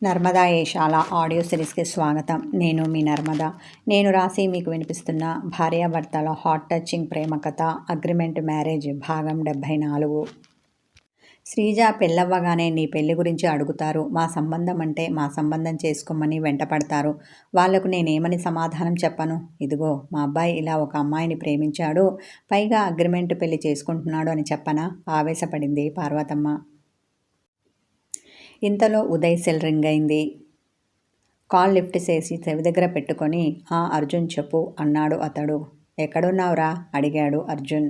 Narmada Eshala audio సిరీస్కి స్వాగతం. నేను మీ నర్మద. నేను రాసి మీకు వినిపిస్తున్న భార్యాభర్తల హాట్ టచింగ్ ప్రేమ కథ అగ్రిమెంట్ మ్యారేజ్ భాగం 74. శ్రీజ పెళ్ళవ్వగానే నీ పెళ్లి గురించి అడుగుతారు. మా సంబంధం అంటే మా సంబంధం చేసుకోమని వెంటపడతారు. వాళ్లకు నేనేమని సమాధానం చెప్పను? ఇదిగో మా అబ్బాయి ఇలా ఒక అమ్మాయిని ప్రేమించాడు, పైగా అగ్రిమెంట్ పెళ్లి చేసుకుంటున్నాడు అని చెప్పనా? ఆవేశపడింది పార్వతమ్మ. ఇంతలో ఉదయ్ సెల్ రింగ్ అయింది. కాల్ లిఫ్ట్ చేసి చెవి దగ్గర పెట్టుకొని అర్జున్ చెప్పు అన్నాడు అతడు. ఎక్కడున్నావురా అడిగాడు అర్జున్.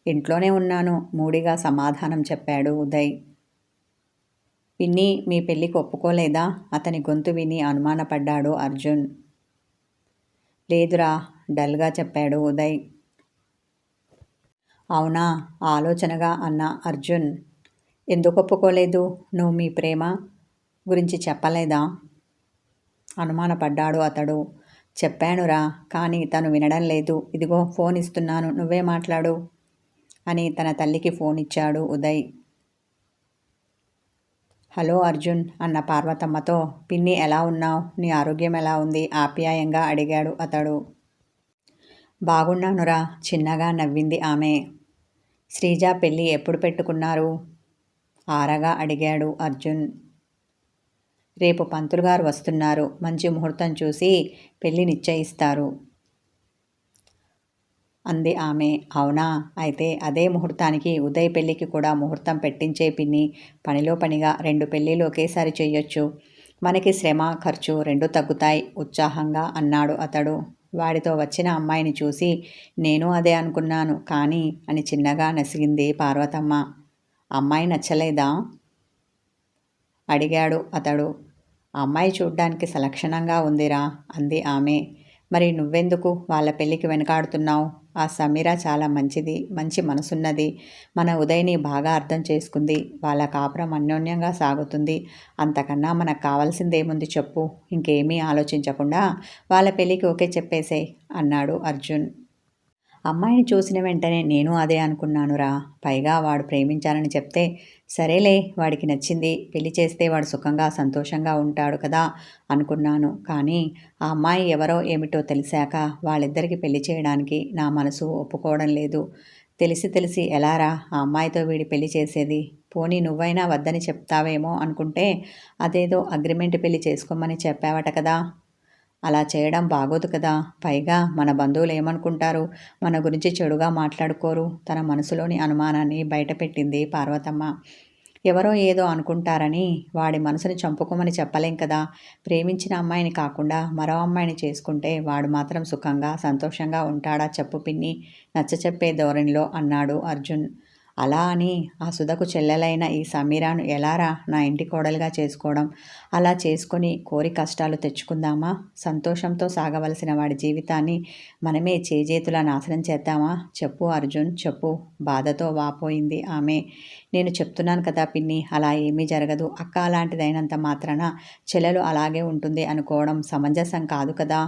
ఇంట్లోనే ఉన్నాను మూడిగా సమాధానం చెప్పాడు ఉదయ్. పిన్ని మీ పెళ్ళికి ఒప్పుకోలేదా? అతని గొంతు విని అనుమానపడ్డాడు అర్జున్. లేదురా డల్గా చెప్పాడు ఉదయ్. అవునా ఆలోచనగా అన్న అర్జున్. ఎందుకు ఒప్పుకోలేదు? నువ్వు మీ ప్రేమ గురించి చెప్పలేదా? అనుమానపడ్డాడు అతడు. చెప్పానురా, కానీ తను వినడం లేదు. ఇదిగో ఫోన్ ఇస్తున్నాను, నువ్వే మాట్లాడు అని తన తల్లికి ఫోన్ ఇచ్చాడు ఉదయ్. హలో అర్జున్ అన్న పార్వతమ్మతో, పిన్ని ఎలా ఉన్నావు? నీ ఆరోగ్యం ఎలా ఉంది? ఆప్యాయంగా అడిగాడు అతడు. బాగున్నానురా చిన్నగా నవ్వింది ఆమె. శ్రీజ పెళ్ళి ఎప్పుడు పెట్టుకున్నారు? ఆరగా అడిగాడు అర్జున్. రేపు పంతులుగారు వస్తున్నారు. మంచి ముహూర్తం చూసి పెళ్లి నిశ్చయిస్తారు అంది ఆమె. అవునా, అయితే అదే ముహూర్తానికి ఉదయ్ పెళ్లికి కూడా ముహూర్తం పెట్టించే పిన్ని. పనిలో పనిగా 2 పెళ్ళిళ్ళు ఒకేసారి చెయ్యొచ్చు. మనకి శ్రమ ఖర్చు 2 తగ్గుతాయి ఉత్సాహంగా అన్నాడు అతడు. వాడితో వచ్చిన అమ్మాయిని చూసి నేను అదే అనుకున్నాను కానీ అని చిన్నగా నసిగింది పార్వతమ్మ. అమ్మాయి నచ్చలేదా? అడిగాడు అతడు. అమ్మాయి చూడ్డానికి సలక్షణంగా ఉందిరా అంది ఆమె. మరి నువ్వెందుకు వాళ్ళ పెళ్ళికి వెనకాడుతున్నావు? ఆ సమీర చాలా మంచిది, మంచి మనసున్నది. మన ఉదయ్ని బాగా అర్థం చేసుకుంది. వాళ్ళ కాపురం అన్యోన్యంగా సాగుతుంది. అంతకన్నా మనకు కావాల్సిందేముంది చెప్పు? ఇంకేమీ ఆలోచించకుండా వాళ్ళ పెళ్ళికి ఓకే చెప్పేసేయ్ అన్నాడు అర్జున్. అమ్మాయిని చూసిన వెంటనే నేను అదే అనుకున్నానురా. పైగా వాడు ప్రేమించానని చెప్తే సరేలే, వాడికి నచ్చింది, పెళ్లి చేస్తే వాడు సుఖంగా సంతోషంగా ఉంటాడు కదా అనుకున్నాను. కానీ ఆ అమ్మాయి ఎవరో ఏమిటో తెలిసాక వాళ్ళిద్దరికీ పెళ్లి చేయడానికి నా మనసు ఒప్పుకోవడం లేదు. తెలిసి ఎలారా ఆ అమ్మాయితో వీడి పెళ్లి చేసేది? పోనీ నువ్వైనా వద్దని చెప్తావేమో అనుకుంటే అదేదో అగ్రిమెంట్ పెళ్లి చేసుకోమని చెప్పావట కదా. అలా చేయడం బాగోదు కదా. పైగా మన బంధువులు ఏమనుకుంటారు? మన గురించి చెడుగా మాట్లాడుకోరు? తన మనసులోని అనుమానాన్ని బయటపెట్టింది పార్వతమ్మ. ఎవరో ఏదో అనుకుంటారని వాడి మనసుని చంపుకోమని చెప్పలేం కదా. ప్రేమించిన అమ్మాయిని కాకుండా మరో అమ్మాయిని చేసుకుంటే వాడు మాత్రం సుఖంగా సంతోషంగా ఉంటాడా చెప్పు పిన్ని నచ్చచెప్పే ధోరణిలో అన్నాడు అర్జున్. అలా అని ఆ సుధకు చెల్లెలైన ఈ సమీరాను ఎలారా నా ఇంటి కోడలుగా చేసుకోవడం? అలా చేసుకొని కోరి కష్టాలు తెచ్చుకుందామా? సంతోషంతో సాగవలసిన వాడి జీవితాన్ని మనమే చేజేతులా నాశనం చేద్దామా? చెప్పు అర్జున్ చెప్పు బాధతో వాపోయింది ఆమె. నేను చెప్తున్నాను కదా పిన్ని, అలా ఏమీ జరగదు. అక్క అలాంటిదైనంత మాత్రాన చెల్లెలు అలాగే ఉంటుంది అనుకోవడం సమంజసం కాదు కదా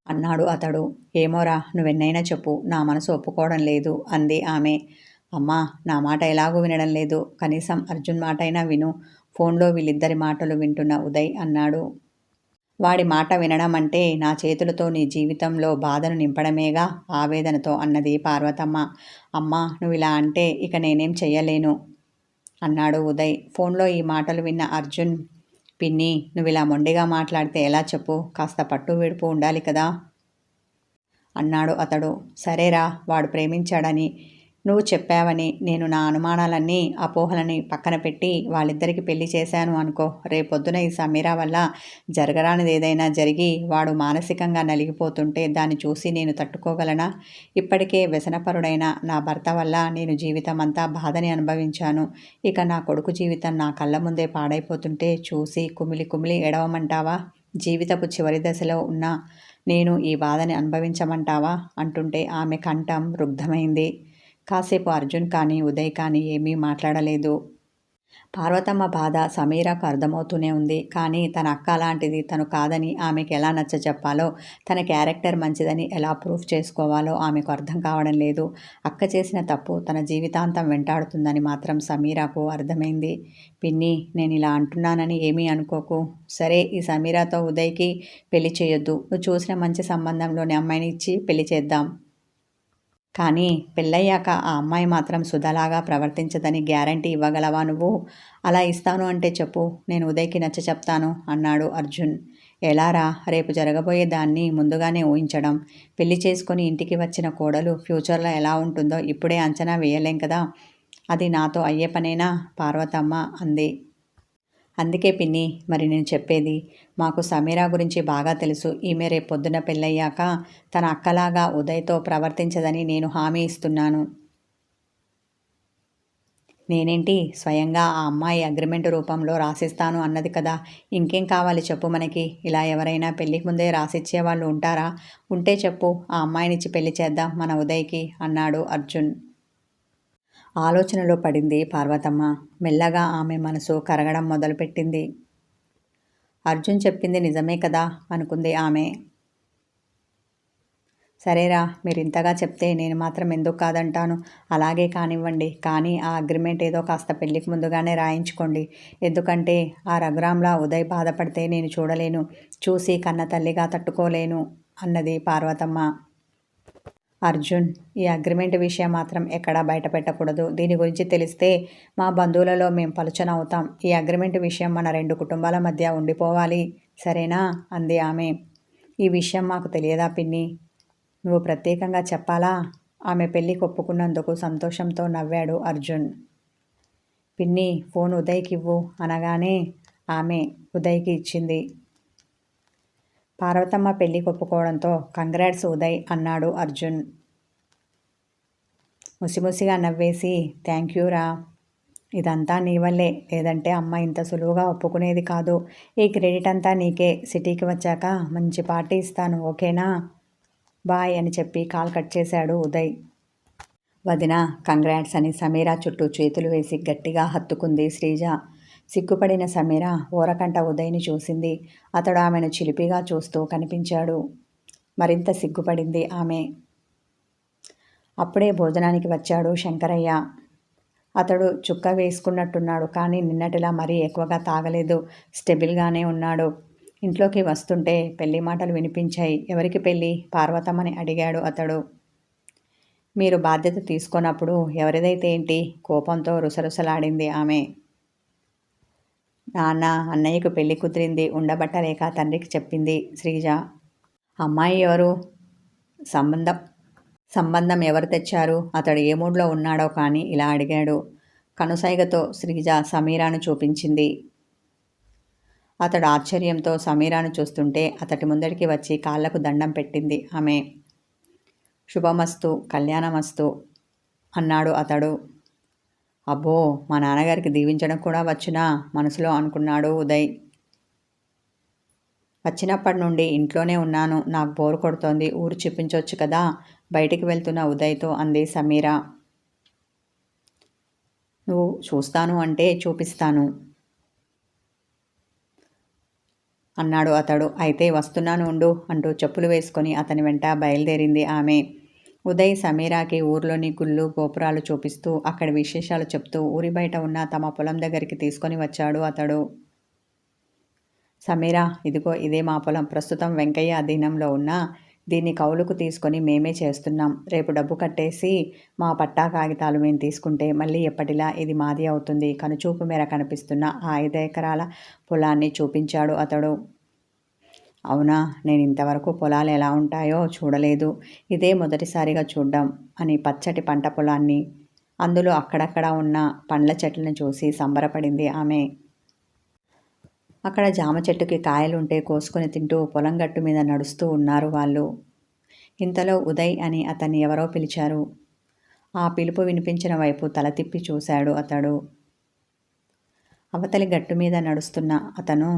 అన్నాడు అతడు. ఏమోరా, నువ్వెన్నైనా చెప్పు, నా మనసు ఒప్పుకోవడం లేదు అంది ఆమె. అమ్మా, నా మాట ఎలాగూ వినడం లేదు. కనీసం అర్జున్ మాటైనా విను. ఫోన్లో వీళ్ళిద్దరి మాటలు వింటున్న ఉదయ్ అన్నాడు. వాడి మాట వినడం అంటే నా చేతులతో నీ జీవితంలో బాధను నింపడమేగా ఆవేదనతో అన్నది పార్వతమ్మ. అమ్మా, నువ్వు ఇలా అంటే ఇక నేనేం చెయ్యలేను అన్నాడు ఉదయ్. ఫోన్లో ఈ మాటలు విన్న అర్జున్, పిన్ని నువ్వు ఇలా మొండిగా మాట్లాడితే ఎలా చెప్పు? కాస్త పట్టు విడుపు ఉండాలి కదా అన్నాడు అతడు. సరేరా, వాడు ప్రేమించాడని నువ్వు చెప్పావని నేను నా అనుమానాలన్నీ అపోహలని పక్కన పెట్టి వాళ్ళిద్దరికి పెళ్లి చేశాను అనుకో. రేపొద్దున ఈ సమీరా వల్ల జరగరానిది ఏదైనా జరిగి వాడు మానసికంగా నలిగిపోతుంటే దాన్ని చూసి నేను తట్టుకోగలనా? ఇప్పటికే వ్యసనపరుడైన నా భర్త వల్ల నేను జీవితం అంతా బాధని అనుభవించాను. ఇక నా కొడుకు జీవితం నా కళ్ళ ముందే పాడైపోతుంటే చూసి కుమిలి కుమిలి ఏడవమంటావా? జీవితపు చివరి దశలో ఉన్న నేను ఈ బాధని అనుభవించమంటావా అంటుంటే ఆమె కంఠం రుగ్ధమైంది. కాసేపు అర్జున్ కానీ ఉదయ్ కానీ ఏమీ మాట్లాడలేదు. పార్వతమ్మ బాధ సమీరాకు అర్థమవుతూనే ఉంది. కానీ తన అక్క అలాంటిది తను కాదని ఆమెకి ఎలా నచ్చచెప్పాలో, తన క్యారెక్టర్ మంచిదని ఎలా ప్రూఫ్ చేసుకోవాలో ఆమెకు అర్థం కావడం లేదు. అక్క చేసిన తప్పు తన జీవితాంతం వెంటాడుతుందని మాత్రం సమీరాకు అర్థమైంది. పిన్ని, నేను ఇలా అంటున్నానని ఏమీ అనుకోకు. సరే, ఈ సమీరాతో ఉదయ్కి పెళ్లి చేయొద్దు. నువ్వు చూసిన మంచి సంబంధంలోని అమ్మాయిని ఇచ్చి పెళ్లి చేద్దాం. కానీ పెళ్ళయ్యాక ఆ అమ్మాయి మాత్రం సుధలాగా ప్రవర్తించదని గ్యారంటీ ఇవ్వగలవా నువ్వు? అలా ఇస్తాను అంటే చెప్పు, నేను ఉదయ్కి నచ్చచెప్తాను అన్నాడు అర్జున్. ఎలారా? రేపు జరగబోయే దాన్ని ముందుగానే ఊహించడం, పెళ్లి చేసుకొని ఇంటికి వచ్చిన కోడలు ఫ్యూచర్లో ఎలా ఉంటుందో ఇప్పుడే అంచనా వేయలేం కదా. అది నాతో అయ్యే పనేనా? పార్వతమ్మ అంది. అందుకే పిన్ని, మరి నేను చెప్పేది. మాకు సమీరా గురించి బాగా తెలుసు. ఈమె రేపొద్దున పెళ్ళయ్యాక తన అక్కలాగా ఉదయ్తో ప్రవర్తించదని నేను హామీ ఇస్తున్నాను. నేనేంటి, స్వయంగా ఆ అమ్మాయి అగ్రిమెంట్ రూపంలో రాసిస్తాను అన్నది కదా. ఇంకేం కావాలి చెప్పు మనకి. ఇలా ఎవరైనా పెళ్ళికి ముందే రాసిచ్చే వాళ్ళు ఉంటారా? ఉంటే చెప్పు, ఆ అమ్మాయినిచ్చి పెళ్లి చేద్దాం మన ఉదయ్కి అన్నాడు అర్జున్. ఆలోచనలో పడింది పార్వతమ్మ. మెల్లగా ఆమె మనసు కరగడం మొదలుపెట్టింది. అర్జున్ చెప్పింది నిజమే కదా అనుకుంది ఆమె. సరేరా, మీరింతగా చెప్తే నేను మాత్రం ఎందుకు కాదంటాను. అలాగే కానివ్వండి. కానీ ఆ అగ్రిమెంట్ ఏదో కాస్త పెళ్ళికి ముందుగానే రాయించుకోండి. ఎందుకంటే ఆ రఘురాంలా ఉదయ్ బాధపడితే నేను చూడలేను. చూసి కన్న తల్లిగా తట్టుకోలేను అన్నది పార్వతమ్మ. అర్జున్, ఈ అగ్రిమెంట్ విషయం మాత్రం ఎక్కడా బయట పెట్టకూడదు. దీని గురించి తెలిస్తే మా బంధువులలో మేం పలుచన అవుతాం. ఈ అగ్రిమెంట్ విషయం మన 2 కుటుంబాల మధ్య ఉండిపోవాలి. సరేనా అంది ఆమె. ఈ విషయం మాకు తెలియదా పిన్ని? నువ్వు ప్రత్యేకంగా చెప్పాలా? ఆమె పెళ్ళికి ఒప్పుకున్నందుకు సంతోషంతో నవ్వాడు అర్జున్. పిన్ని, ఫోన్ ఉదయ్కి ఇవ్వు అనగానే ఆమె ఉదయ్కి ఇచ్చింది. పార్వతమ్మ పెళ్ళికి ఒప్పుకోవడంతో కంగ్రాట్స్ ఉదయ్ అన్నాడు అర్జున్. ముసిముసిగా నవ్వేసి థ్యాంక్ రా, ఇదంతా నీ వల్లే. లేదంటే అమ్మ ఇంత సులువుగా ఒప్పుకునేది కాదు. ఈ క్రెడిట్ అంతా నీకే. సిటీకి వచ్చాక మంచి పార్టీ ఇస్తాను, ఓకేనా? బాయ్ అని చెప్పి కాల్ కట్ చేశాడు ఉదయ్. వదిన, కంగ్రాట్స్ అని సమీరా చుట్టూ చేతులు వేసి గట్టిగా హత్తుకుంది శ్రీజ. సిగ్గుపడిన సమీర ఓరకంట ఉదయ్ని చూసింది. అతడు ఆమెను చిలిపిగా చూస్తూ కనిపించాడు. మరింత సిగ్గుపడింది ఆమె. అప్పుడే భోజనానికి వచ్చాడు శంకరయ్య. అతడు చుక్క వేసుకున్నట్టున్నాడు. కానీ నిన్నటిలా మరీ ఎక్కువగా తాగలేదు. స్టెబిల్గానే ఉన్నాడు. ఇంట్లోకి వస్తుంటే పెళ్లి మాటలు వినిపించాయి. ఎవరికి పెళ్ళి? పార్వతమ్మని అడిగాడు అతడు. మీరు బాధ్యత తీసుకున్నప్పుడు ఎవరిదైతే ఏంటి? కోపంతో రుసరుసలాడింది ఆమె. నాన్న, అన్నయ్యకు పెళ్లి కుదిరింది. ఉండబట్టలేక తండ్రికి చెప్పింది శ్రీజ. అమ్మాయి ఎవరు? సంబంధం సంబంధం ఎవరు తెచ్చారు? అతడు ఏ మూడ్లో ఉన్నాడో కానీ ఇలా అడిగాడు. కనుసైగతో శ్రీజ సమీరాను చూపించింది. అతడు ఆశ్చర్యంతో సమీరాను చూస్తుంటే అతడి ముందడికి వచ్చి కాళ్లకు దండం పెట్టింది ఆమె. శుభమస్తు, కళ్యాణమస్తు అన్నాడు అతడు. అబ్బో, మా నాన్నగారికి దీవించడం కూడా వచ్చునా? మనసులో అనుకున్నాడు ఉదయ్. వచ్చినప్పటి నుండి ఇంట్లోనే ఉన్నాను. నాకు బోరు కొడుతోంది. ఊరు చూపించొచ్చు కదా బయటికి వెళ్తున్న ఉదయ్తో అంది సమీర. నువ్వు చూస్తాను అంటే చూపిస్తాను అన్నాడు అతడు. అయితే వస్తున్నాను ఉండు అంటూ చెప్పులు వేసుకొని అతని వెంట బయలుదేరింది ఆమె. ఉదయ్ సమీరాకి ఊర్లోని గుళ్ళు గోపురాలు చూపిస్తూ అక్కడి విశేషాలు చెప్తూ ఊరి బయట ఉన్న తమ పొలం దగ్గరికి తీసుకొని వచ్చాడు అతడు. సమీరా, ఇదిగో ఇదే మా పొలం. ప్రస్తుతం వెంకయ్య అధీనంలో ఉన్న దీన్ని కౌలుకు తీసుకొని మేమే చేస్తున్నాం. రేపు డబ్బు కట్టేసి మా పట్టా కాగితాలు మేము తీసుకుంటే మళ్ళీ ఎప్పటిలా ఇది మాది అవుతుంది. కనుచూపు మేర కనిపిస్తున్న ఆ 5 ఎకరాల పొలాన్ని చూపించాడు అతడు. అవునా, నేను ఇంతవరకు పొలాలు ఎలా ఉంటాయో చూడలేదు. ఇదే మొదటిసారిగా చూడ్డం అని పచ్చటి పంట పొలాన్ని, అందులో అక్కడక్కడ ఉన్న పండ్ల చెట్లను చూసి సంబరపడింది ఆమె. అక్కడ జామ చెట్టుకి కాయలుంటే కోసుకొని తింటూ పొలం గట్టు మీద నడుస్తూ ఉన్నారు వాళ్ళు. ఇంతలో ఉదయ్ అని అతన్ని ఎవరో పిలిచారు. ఆ పిలుపు వినిపించిన వైపు తల తిప్పి చూశాడు అతడు. అవతలి గట్టు మీద నడుస్తున్న అతను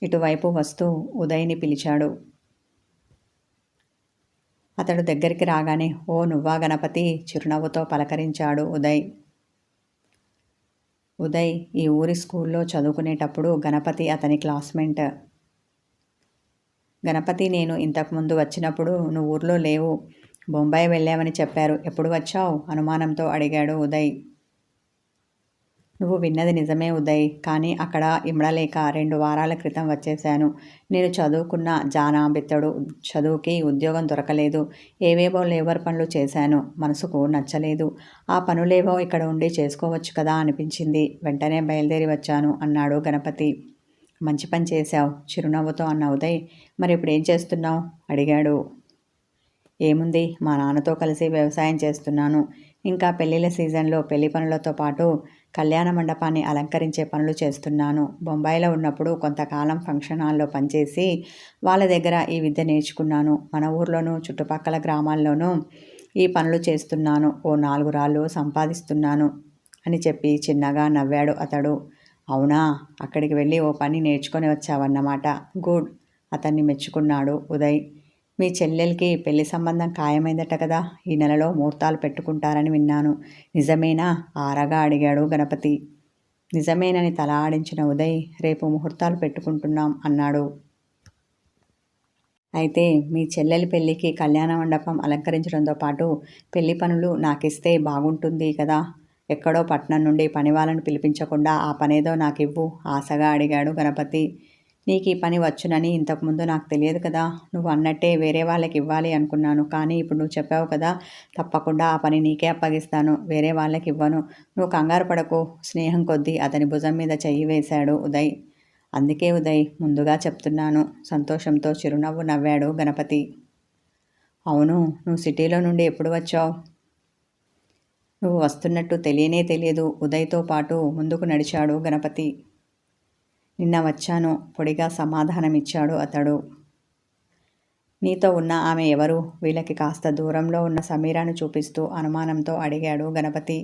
ఇటువైపు వస్తూ ఉదయ్ని పిలిచాడు. అతడు దగ్గరికి రాగానే ఓ నువ్వా గణపతి చిరునవ్వుతో పలకరించాడు ఉదయ్. ఉదయ్ ఈ ఊరి స్కూల్లో చదువుకునేటప్పుడు గణపతి అతని క్లాస్మేట్. గణపతి నేను ఇంతకుముందు వచ్చినప్పుడు నువ్వు ఊర్లో లేవు, బొంబాయి వెళ్ళావని చెప్పారు. ఎప్పుడు వచ్చావు? అనుమానంతో అడిగాడు ఉదయ్. నువ్వు విన్నది నిజమే ఉదయ్, కానీ అక్కడ ఇమడలేక 2 వారాల క్రితం వచ్చేశాను. నేను చదువుకున్న జానాబెత్తడు చదువుకి ఉద్యోగం దొరకలేదు. ఏవేవో లేబర్ పనులు చేశాను. మనసుకు నచ్చలేదు. ఆ పనులేవో ఇక్కడ ఉండి చేసుకోవచ్చు కదా అనిపించింది. వెంటనే బయలుదేరి వచ్చాను అన్నాడు గణపతి. మంచి పని చేశావు, చిరునవ్వుతో అన్న ఉదయ్. మరి ఇప్పుడు ఏం చేస్తున్నావు? అడిగాడు. ఏముంది, మా నాన్నతో కలిసి వ్యవసాయం చేస్తున్నాను. ఇంకా పెళ్ళిళ్ళ సీజన్లో పెళ్లి పనులతో పాటు కళ్యాణ మండపాన్ని అలంకరించే పనులు చేస్తున్నాను. బొంబాయిలో ఉన్నప్పుడు కొంతకాలం ఫంక్షన్ హాల్లో పనిచేసి వాళ్ళ దగ్గర ఈ విద్య నేర్చుకున్నాను. మన ఊర్లోనూ చుట్టుపక్కల గ్రామాల్లోనూ ఈ పనులు చేస్తున్నాను. ఓ 4 రాళ్ళు సంపాదిస్తున్నాను అని చెప్పి చిన్నగా నవ్వాడు అతడు. అవునా, అక్కడికి వెళ్ళి ఓ పని నేర్చుకొని వచ్చావన్నమాట. గుడ్, అతన్ని మెచ్చుకున్నాడు ఉదయ్. మీ చెల్లెలకి పెళ్లి సంబంధం ఖాయమైందట కదా, ఈ నెలలో ముహూర్తాలు పెట్టుకుంటారని విన్నాను. నిజమేనా? ఆరగా అడిగాడు గణపతి. నిజమేనని తల ఆడించిన ఉదయ్, రేపు ముహూర్తాలు పెట్టుకుంటున్నాం అన్నాడు. అయితే మీ చెల్లెలి పెళ్ళికి కళ్యాణ మండపం అలంకరించడంతో పాటు పెళ్లి పనులు నాకిస్తే బాగుంటుంది కదా. ఎక్కడో పట్నం నుండి పని వాళ్ళను పిలిపించకుండా ఆ పనేదో నాకివ్వు, ఆశగా అడిగాడు గణపతి. నీకు ఈ పని వచ్చునని ఇంతకుముందు నాకు తెలియదు కదా. నువ్వు అన్నట్టే వేరే వాళ్ళకి ఇవ్వాలి అనుకున్నాను. కానీ ఇప్పుడు నువ్వు చెప్పావు కదా, తప్పకుండా ఆ పని నీకే అప్పగిస్తాను, వేరే వాళ్ళకి ఇవ్వను. నువ్వు కంగారు పడకు. స్నేహం కొద్దీ అతని భుజం మీద చెయ్యి వేశాడు ఉదయ్. అందుకే ఉదయ్, ముందుగా చెప్తున్నాను. సంతోషంతో చిరునవ్వు నవ్వాడు గణపతి. అవును, నువ్వు సిటీలో నుండి ఎప్పుడు వచ్చావు? నువ్వు వస్తున్నట్టు తెలియనే తెలియదు. ఉదయ్తో పాటు ముందుకు నడిచాడు గణపతి. నిన్న వచ్చాను, పొడిగా సమాధానమిచ్చాడు అతడు. నీతో ఉన్న ఆమె ఎవరు? వీళ్ళకి కాస్త దూరంలో ఉన్న సమీరాను చూపిస్తూ అనుమానంతో అడిగాడు గణపతి.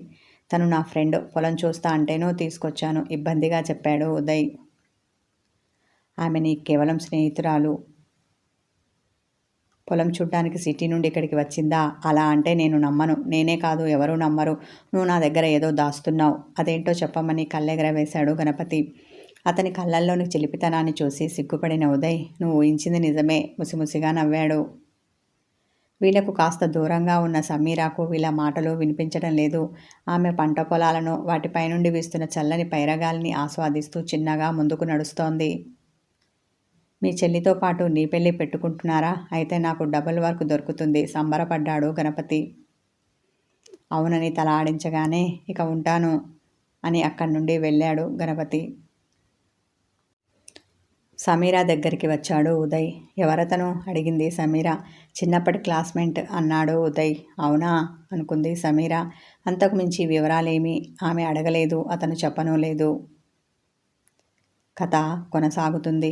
తను నా ఫ్రెండ్, పొలం చూస్తా అంటేనూ తీసుకొచ్చాను, ఇబ్బందిగా చెప్పాడు ఉదయ్. ఆమె నీ కేవలం స్నేహితురాలు. పొలం చూడ్డానికి సిటీ నుండి ఇక్కడికి వచ్చిందా? అలా అంటే నేను నమ్మను. నేనే కాదు, ఎవరూ నమ్మరు. నువ్వు నా దగ్గర ఏదో దాస్తున్నావు. అదేంటో చెప్పమని కళ్ళెగరవేశాడు గణపతి. అతని కళ్ళల్లోని చిలిపితనాన్ని చూసి సిగ్గుపడిన ఉదయ్, నువ్వు ఊహించింది నిజమే, ముసిముసిగా నవ్వాడు. వీళ్లకు కాస్త దూరంగా ఉన్న సమీరాకు వీళ్ళ మాటలు వినిపించడం లేదు. ఆమె పంట పొలాలను, వాటిపై నుండి వీస్తున్న చల్లని పైరగాలిని ఆస్వాదిస్తూ చిన్నగా ముందుకు నడుస్తోంది. మీ చెల్లితో పాటు నీ పెళ్ళి పెట్టుకుంటున్నారా? అయితే నాకు డబుల్ వర్క్ దొరుకుతుంది, సంబరపడ్డాడు గణపతి. అవునని తల ఆడించగానే, ఇక ఉంటాను అని అక్కడి నుండి వెళ్ళాడు గణపతి. సమీరా దగ్గరికి వచ్చాడు ఉదయ్. ఎవరతను? అడిగింది సమీరా. చిన్నప్పటి క్లాస్మేట్ అన్నాడు ఉదయ్. అవునా అనుకుంది సమీరా. అంతకు మించి వివరాలేమీ ఆమె అడగలేదు, అతను చెప్పనూ లేదు. కథ కొనసాగుతుంది.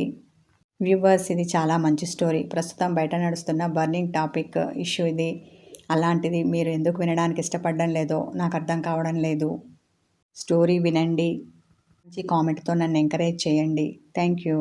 వ్యూవర్స్, ఇది చాలా మంచి స్టోరీ. ప్రస్తుతం బయట నడుస్తున్న బర్నింగ్ టాపిక్ ఇష్యూ ఇది. అలాంటిది మీరు ఎందుకు వినడానికి ఇష్టపడడం లేదో నాకు అర్థం కావడం లేదు. స్టోరీ వినండి, మంచి కామెంట్తో నన్ను ఎంకరేజ్ చేయండి. Thank you.